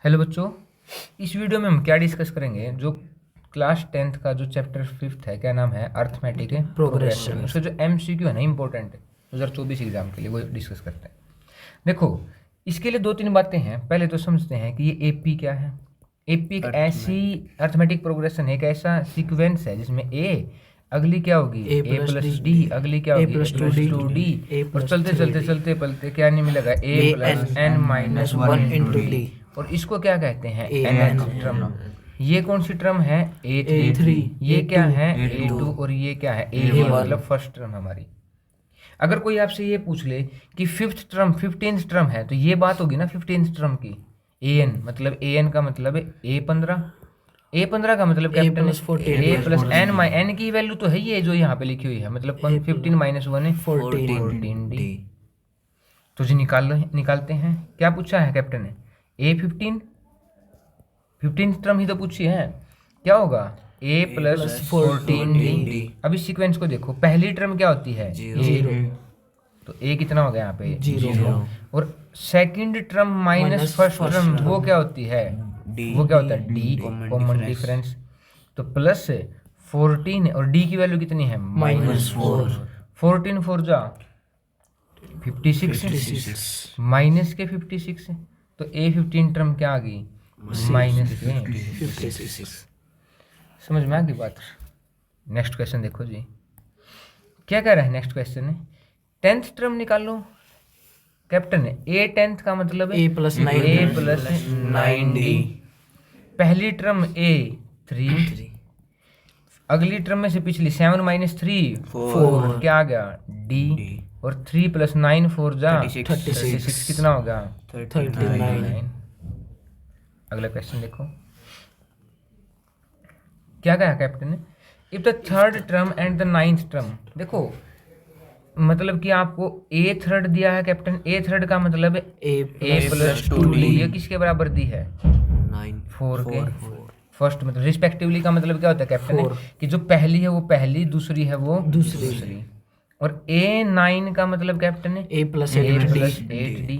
Hello बच्चों, इस video में हम क्या डिस्कस करेंगे। जो क्लास 10th का जो चैप्टर 5th है, क्या नाम है, अर्थमेटिक प्रोग्रेशन। उसका जो एमसीक्यू है ना, इंपॉर्टेंट है 2024 एग्जाम के लिए, वो डिस्कस करते हैं। देखो, इसके लिए दो तीन बातें हैं। पहले तो समझते हैं कि ये एपी क्या है। एपी एक ऐसी अर्थमेटिक प्रोग्रेशन है, एक ऐसा सीक्वेंस है जिसमें ए अगली क्या होगी a प्लस डी, अगली क्या होगी a+2d, और चलते चलते चलते पलते क्या नहीं मिलेगा a plus N minus one into D. और इसको क्या कहते हैं, nth टर्म। ये कौन सी टर्म है, a3। ये क्या है, a2, और ये क्या है, a1, मतलब फर्स्ट टर्म हमारी। अगर कोई आपसे ये पूछ ले कि फिफ्थ टर्म 15th टर्म है, तो ये बात होगी ना 15th टर्म की। an मतलब an का मतलब है a15 का मतलब कैप्टन a प्लस एन माई एन की वैल्यू तो है ये जो यहाँ पे लिखी हुई है, मतलब 15 माइनस 1 है 14 डी। तो जी निकालते हैं। क्या पूछा है कैप्टन ने, a15 टर्म ही तो पूछी है। क्या होगा a प्लस 14 डी। अब इस सीक्वेंस को देखो, पहली टर्म क्या होती है, 0, तो a कितना हो गया यहाँ पे 0। और second term minus first term वो क्या होती है, वो क्या होता है d, कॉमन डिफरेंस। तो प्लस 14 और d की वैल्यू कितनी है -4। 14 4 जा 56, माइनस के 56, तो a15 टर्म क्या आ गई, माइनस के 56। समझ में आ गई बात। नेक्स्ट क्वेश्चन देखो जी, क्या कह रहा है नेक्स्ट क्वेश्चन है, 10th टर्म निकालो कैप्टन है। a 10th का मतलब है a प्लस 9d। पहली टर्म a 3, अगली टर्म में से पिछली 7 माइनस 3 4, क्या आ गया d, और 3 प्लस 9 4 जा 36, कितना होगा 39। अगला क्वेश्चन देखो, क्या कहा कैप्टन ने, if the third term and the 9th term. देखो मतलब कि आपको a थर्ड दिया है कैप्टन, a थर्ड का मतलब है a प्लस 2d। ये किसके बराबर दी है, 4 के। फर्स्ट मतलब रिस्पेक्टिवली का मतलब क्या होता है कैप्टन, कि जो पहली है वो पहली, दूसरी है वो दूसरी। और a9 का मतलब कैप्टन है a प्लस 8d।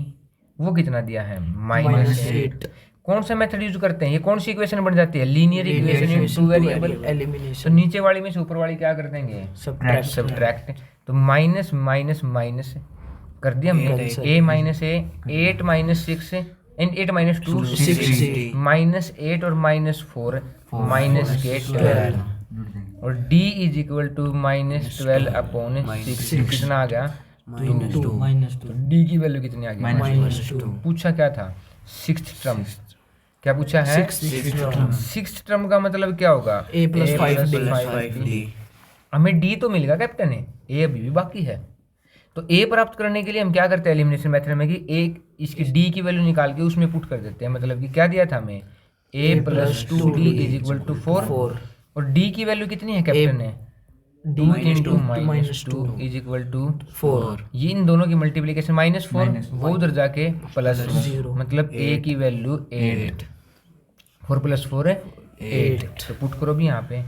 वो कितना दिया है -8। कौन सा मेथड यूज करते हैं, ये कौन सी इक्वेशन बन जाती है, linear equation in two variable elimination. तो नीचे वाली में से ऊपर वाली क्या कर देंगे, सब्ट्रैक्ट। तो माइनस माइनस माइनस कर दिया हमने, a minus A 8 minus 6 and 8 minus 2 6, minus 8 और माइनस 4 माइनस के 12, और d is equal to -12 upon 6, कितना आ गया 2। तो d की वैल्यू कितनी आ गई -2। पूछा क्या था, सिक्स्थ टर्म। क्या पूछा है, सिक्स्थ टर्म का मतलब क्या होगा a प्लस 5d। हमें d तो मिलेगा कैप्टन है, a अभी भी बाकी है। तो a प्राप्त करने के लिए हम क्या करते हैं एलिमिनेशन मेथड में, कि एक इसकी d की वैल्यू निकाल के उसमें पुट कर देते हैं। मतलब कि क्या दिया था हमें, a plus 2d is equal to 4, और d की वैल्यू कितनी है कैप्टन है 2 into minus 2 is equal to 4। ये इन दोनों की मल्टीप्लीकेशन -4, वो उधर जाके प्लस 0, मतलब a की वैल्यू 8। 4 प्लस 4 है 8, तो पुट करो भी यहाँ पे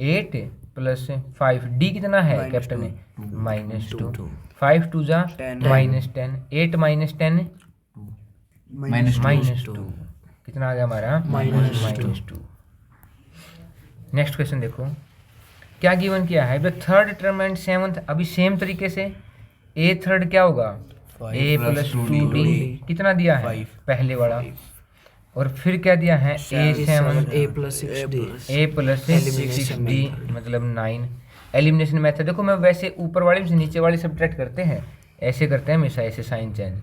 8 प्लस 5, d कितना है कैप्टन है -2, 5 2 जा -10, 8 माइनस 10 -2, कितना आ गया हमारा -2। नेक्स्ट क्वेश्चन देखो, क्या गिवन किया है, the third term and 7th। अभी सेम तरीके से a थर्ड क्या होगा a प्लस 2d, कितना दिया है पहले वाला, और फिर क्या दिया है a7 a प्लस 6d मतलब 9। एलिमिनेशन मेथड देखो, मैं वैसे ऊपर वाले से नीचे वाले सब्ट्रैक्ट करते हैं, ऐसे करते हैं हमेशा, ऐसे साइन चेंज।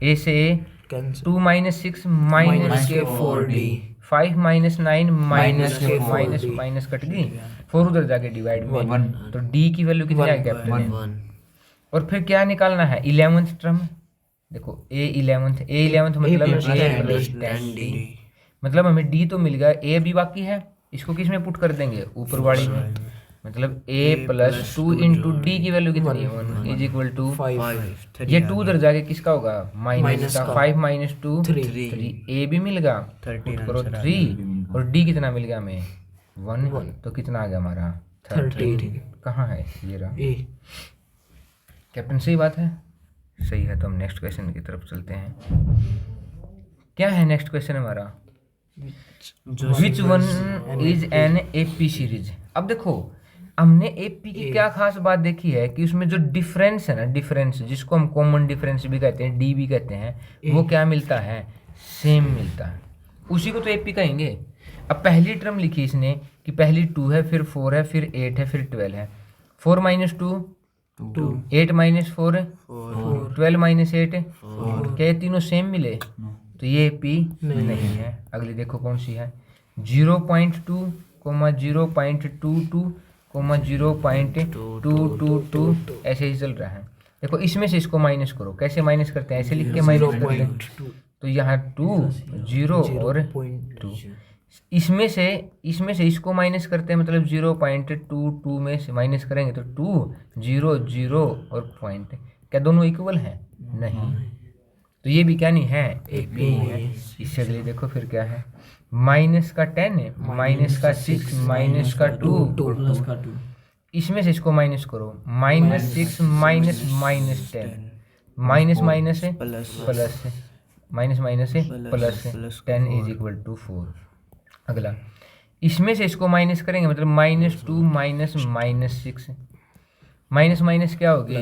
a से 2 माइनस 6 माइनस के 4d, 5 माइनस 9 माइनस के माइनस कट गई, 4 उधर जाके डिवाइड में 1, तो d की वैल्यू कितनी आएगी कैप्टन 1। और फिर क्या निकालना है 11th टर्म। देखो a11th मतलब a प्लस 10d, मतलब हमें d तो मिल गया, a भी बाकी है, इसको किस में पुट कर देंगे ऊपर वाली में, मतलब a प्लस 2 इंटू डी की वैल्यू कितनी है 1 इज इक्वल टू 5। ये 2 उधर जाके किसका होगा माइनस का, 5 माइनस 2 3, a भी मिल गया, पुट करो 3, और d कितना मिल गया हमें 1, तो कितना आ गया हमारा 13। कहाँ है ये रहा कैप्टन, सही बात है, सही है। तो हम नेक्स्ट क्वेश्चन की तरफ चलते हैं। क्या है नेक्स्ट क्वेश्चन हमारा, which one is an AP series. अब देखो हमने एपी की क्या खास बात देखी है कि उसमें जो डिफरेंस है ना, डिफरेंस जिसको हम कॉमन डिफरेंस भी कहते हैं, डी भी कहते हैं, वो क्या मिलता है, सेम मिलता है, उसी को तो एपी कहेंगे। अब पहली टर्म लिखी इसने कि पहली 2 है, फिर 4 है, फिर 8 है, फिर 12 है। 4 माइनस 2 8 माइनस 4 12 माइनस 8 क्या ये तीनों सेम मिले? तो ये एपी नहीं है। अगली देखो कौन सी है, 0.2 0.22 0.222 ऐसे ही चल रहा है। देखो इसमें से इसको माइनस करो, कैसे माइनस करते हैं, ऐसे लिख के माइनस करते हैं। तो यहाँ 2 0 और 2, इसमें से इसको माइनस करते हैं, मतलब 0.22 में से माइनस करेंगे तो 2 0 0 और पॉइंट, क्या दोनों इक्वल हैं? नहीं, तो ये भी क्या नहीं है, एपी नहीं है। इससे अगले देखो फिर क्या है, माइनस का 10 माइनस का 6 माइनस का 2, इसमें से इसको माइनस करो, -6 माइनस -10, माइनस माइनस है प्लस है, माइनस माइनस है प्लस है, 10 इज इक्वल टू 4। अगला इसमें से इसको माइनस करेंगे, मतलब -2 माइनस -6, माइनस माइनस क्या हो गया,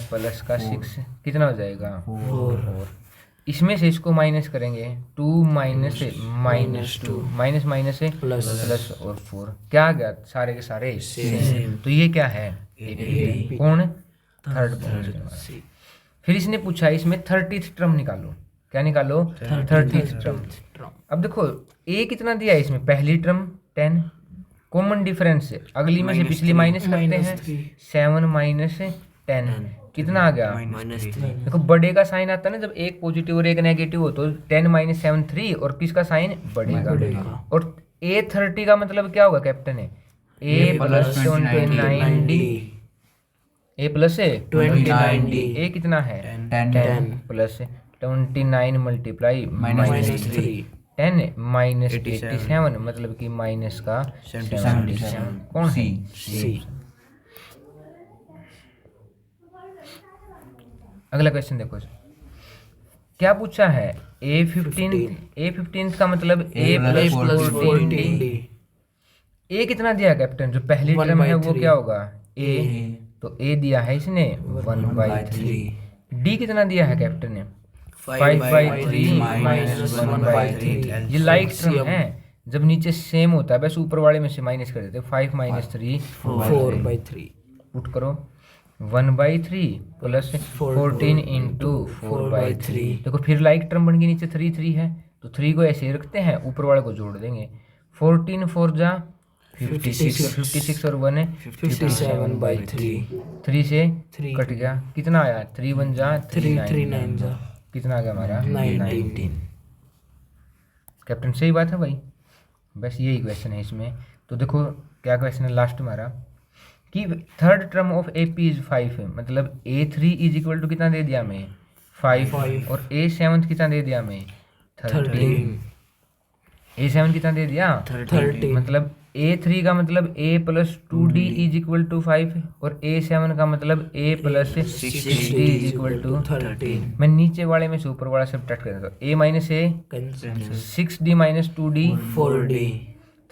प्लस का 6, कितना हो जाएगा 4। इसमें से इसको माइनस करेंगे, 2 माइनस -2 माइनस माइनस है प्लस और 4, क्या आ गया, सारे के सारे सेम। तो ये क्या है, एपी। कौन, थर्ड पॉइंट। फिर इसने पूछा इसमें 30th टर्म निकालो, क्या निकालो, 30th टर्म। अब देखो ए कितना दिया है इसमें, पहली टर्म 10, कॉमन डिफरेंस है, अगली में से पिछली माइनस करते हैं, 7 माइनस 10 कितना आ गया, -3। देखो बड़े का साइन आता है ना, जब एक पॉजिटिव और एक नेगेटिव हो तो 10 - 7 3, और किसका साइन, बढ़ेगा। और ए 30 का मतलब क्या होगा कैप्टन, है ए प्लस 29D, ए प्लस 29D, ए कितना है 10 प्लस 29 मल्टीप्लाई -3, 10 माइनस 87, मतलब कि माइनस का 77, कौन है, सी। अगला क्वेश्चन देखो, क्या पूछा है, A15 का मतलब A प्लस 14D। ए कितना दिया कैप्टन, जो पहली टर्म है वो क्या होगा, ए, तो ए दिया है इसने 1/3। डी कितना दिया है कैप्टन ने, 5/3 माइनस 1/3। ये लाइक टर्म है, जब नीचे सेम होता है बस ऊपर वाले में से माइनस कर देते, 5 - 3 4/3, पुट करो 1/3 प्लस 14 इंटू 4/3। देखो फिर लाइक टर्म बन गई, नीचे 3 3 है तो 3 को ऐसे ही रखते हैं, ऊपर वाले को जोड़ देंगे, 14 4 जा 56 और 1 है 57/3, 3 से कट गया, कितना आया, 3 1 जा 3 9 जा, कितना आ गया हमारा 19। कैप्टन सही बात है भाई, बस यही क्वेश्चन है इसमें। तो देखो क्या क्वेश्चन है लास्ट हमारा, कि third term of AP is 5 है, मतलब A3 इज इक्वल टू कितना दे दिया हमें 5, और A7 कितना दे दिया हमें 13, A7 कितना दे दिया 30, मतलब A3 का मतलब A plus 2D is equal to 5, और A7 का मतलब A plus 6D is equal to 13। मैं नीचे वाले में से ऊपर वाला सब्ट्रैक्ट कर देता हूँ, A minus A 6D minus 2D 4D,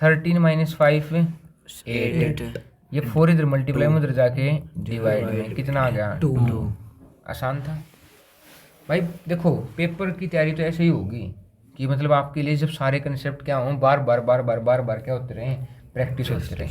13 minus 5 8, ये 4 इधर मल्टीप्लाई में उधर जाके डिवाइड में कितना आ गया 2। आसान था भाई। देखो पेपर की तैयारी तो ऐसे ही होगी कि मतलब आपके लिए जब सारे कंसेप्ट क्या हों, बार बार क्या होते रहे, प्रैक्टिस होते रहे।